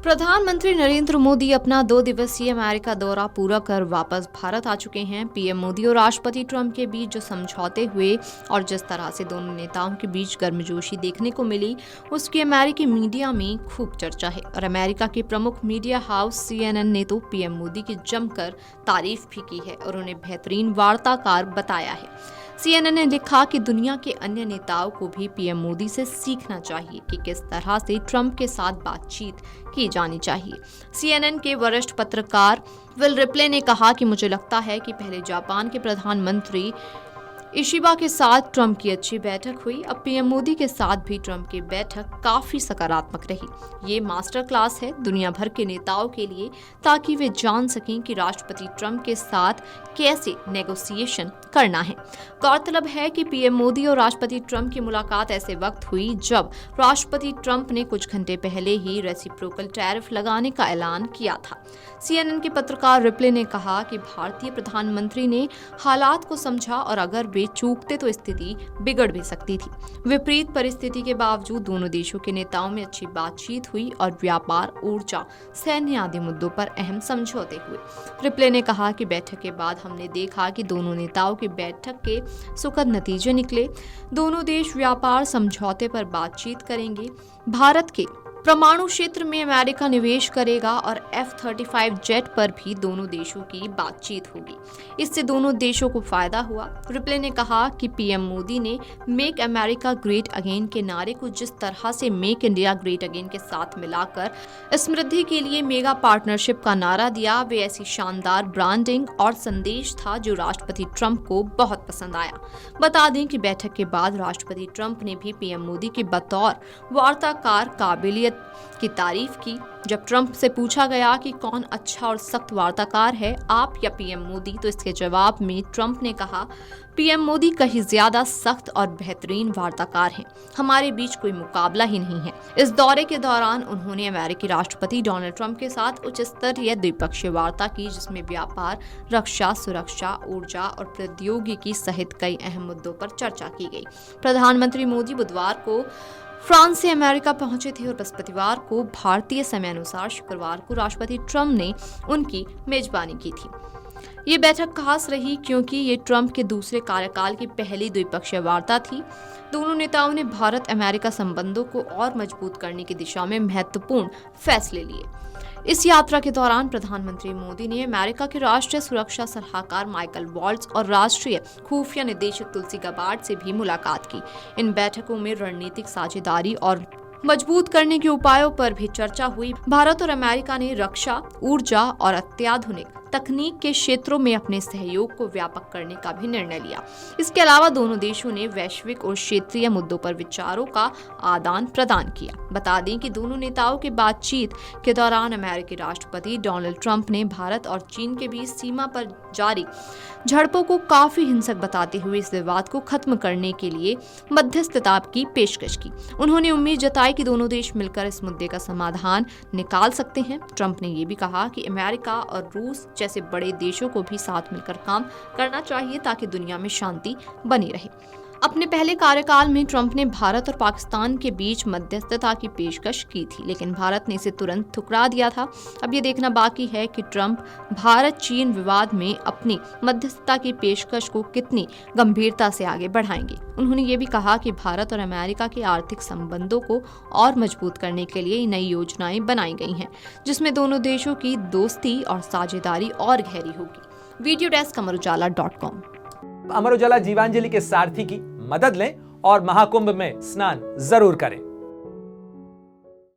प्रधानमंत्री नरेंद्र मोदी अपना 2 दिवसीय अमेरिका दौरा पूरा कर वापस भारत आ चुके हैं। पीएम मोदी और राष्ट्रपति ट्रंप के बीच जो समझौते हुए और जिस तरह से दोनों नेताओं के बीच गर्मजोशी देखने को मिली, उसकी अमेरिकी मीडिया में खूब चर्चा है। और अमेरिका के प्रमुख मीडिया हाउस CNN ने तो पीएम मोदी की जमकर तारीफ भी की है और उन्हें बेहतरीन वार्ताकार बताया है। CNN ने लिखा कि दुनिया के अन्य नेताओं को भी पीएम मोदी से सीखना चाहिए कि किस तरह से ट्रंप के साथ बातचीत की जानी चाहिए। CNN के वरिष्ठ पत्रकार विल रिप्ले ने कहा कि मुझे लगता है कि पहले जापान के प्रधानमंत्री इशिबा के साथ ट्रंप की अच्छी बैठक हुई। अब पीएम मोदी के साथ भी ट्रंप की बैठक काफी सकारात्मक रही। ये मास्टर क्लास है दुनिया भर के नेताओं के लिए, ताकि वे जान सकें कि राष्ट्रपति ट्रंप के साथ कैसे नेगोशिएशन करना है। गौरतलब है कि पीएम मोदी और राष्ट्रपति ट्रंप की मुलाकात ऐसे वक्त हुई जब राष्ट्रपति ट्रंप ने कुछ घंटे पहले ही रेसिप्रोकल टैरिफ लगाने का ऐलान किया था। CNN के पत्रकार रिप्ले ने कहा कि भारतीय प्रधानमंत्री ने हालात को समझा और अगर वे चूकते तो स्थिति बिगड़ भी सकती थी। विपरीत परिस्थिति के बावजूद दोनों देशों के नेताओं में अच्छी बातचीत हुई और व्यापार, ऊर्जा, सैन्य आदि मुद्दों पर अहम समझौते हुए। रिप्ले ने कहा कि बैठक के बाद हमने देखा कि दोनों नेताओं की बैठक के सुखद नतीजे निकले। दोनों देश व्यापार समझौते पर बातचीत करेंगे। भारत के परमाणु क्षेत्र में अमेरिका निवेश करेगा और F-35 जेट पर भी दोनों देशों की बातचीत होगी। इससे दोनों देशों को फायदा हुआ। रिप्ले ने कहा कि पीएम मोदी ने मेक अमेरिका ग्रेट अगेन के नारे को जिस तरह से मेक इंडिया ग्रेट अगेन के साथ मिलाकर समृद्धि के लिए मेगा पार्टनरशिप का नारा दिया, वे ऐसी शानदार ब्रांडिंग और संदेश था जो राष्ट्रपति ट्रंप को बहुत पसंद आया। बता दें कि बैठक के बाद राष्ट्रपति ट्रंप ने भी पीएम मोदी के बतौर वार्ताकार काबिलियत की तारीफ की। जब ट्रंप से पूछा गया कि कौन अच्छा और सख्त वार्ताकार है, आप या पीएम मोदी, तो इसके जवाब में ट्रंप ने कहा, पीएम मोदी कहीं ज्यादा सख्त और बेहतरीन वार्ताकार हैं। हमारे बीच कोई मुकाबला ही नहीं है। इस दौरे के दौरान उन्होंने अमेरिकी राष्ट्रपति डोनाल्ड ट्रंप के साथ उच्च स्तरीय द्विपक्षीय वार्ता की, जिसमें व्यापार, रक्षा, सुरक्षा, ऊर्जा और प्रौद्योगिकी सहित कई अहम मुद्दों पर चर्चा की गई। प्रधानमंत्री मोदी बुधवार को फ्रांस से अमेरिका पहुंचे थे और बृहस्पतिवार को भारतीय समय अनुसार शुक्रवार को राष्ट्रपति ट्रंप ने उनकी मेजबानी की थी। ये बैठक खास रही क्योंकि ये ट्रंप के दूसरे कार्यकाल की पहली द्विपक्षीय वार्ता थी। दोनों नेताओं ने भारत अमेरिका संबंधों को और मजबूत करने की दिशा में महत्वपूर्ण फैसले लिए। इस यात्रा के दौरान प्रधानमंत्री मोदी ने अमेरिका के राष्ट्रीय सुरक्षा सलाहकार माइकल वॉल्ट्ज और राष्ट्रीय खुफिया निदेशक तुलसी गबार्ड से भी मुलाकात की। इन बैठकों में रणनीतिक साझेदारी और मजबूत करने के उपायों पर भी चर्चा हुई। भारत और अमेरिका ने रक्षा, ऊर्जा और अत्याधुनिक तकनीक के क्षेत्रों में अपने सहयोग को व्यापक करने का भी निर्णय लिया। इसके अलावा दोनों देशों ने वैश्विक और क्षेत्रीय मुद्दों पर विचारों का आदान प्रदान किया। बता दें कि दोनों नेताओं की बातचीत के दौरान अमेरिकी राष्ट्रपति डोनाल्ड ट्रंप ने भारत और चीन के बीच सीमा पर जारी झड़पों को काफी हिंसक बताते हुए इस विवाद को खत्म करने के लिए मध्यस्थता की पेशकश की। उन्होंने उम्मीद जताई कि दोनों देश मिलकर इस मुद्दे का समाधान निकाल सकते हैं। ट्रंप ने ये भी कहा कि अमेरिका और रूस जैसे बड़े देशों को भी साथ मिलकर काम करना चाहिए ताकि दुनिया में शांति बनी रहे। अपने पहले कार्यकाल में ट्रंप ने भारत और पाकिस्तान के बीच मध्यस्थता की पेशकश की थी, लेकिन भारत ने इसे तुरंत ठुकरा दिया था। अब ये देखना बाकी है कि ट्रंप भारत चीन विवाद में अपनी मध्यस्थता की पेशकश को कितनी गंभीरता से आगे बढ़ाएंगे। उन्होंने ये भी कहा कि भारत और अमेरिका के आर्थिक संबंधों को और मजबूत करने के लिए नई योजनाएं बनाई गई हैं, जिसमें दोनों देशों की दोस्ती और साझेदारी और गहरी होगी। Video desk अमरउजाला.com। अमर उजाला जीवांजलि के सारथी की मदद लें और महाकुंभ में स्नान जरूर करें।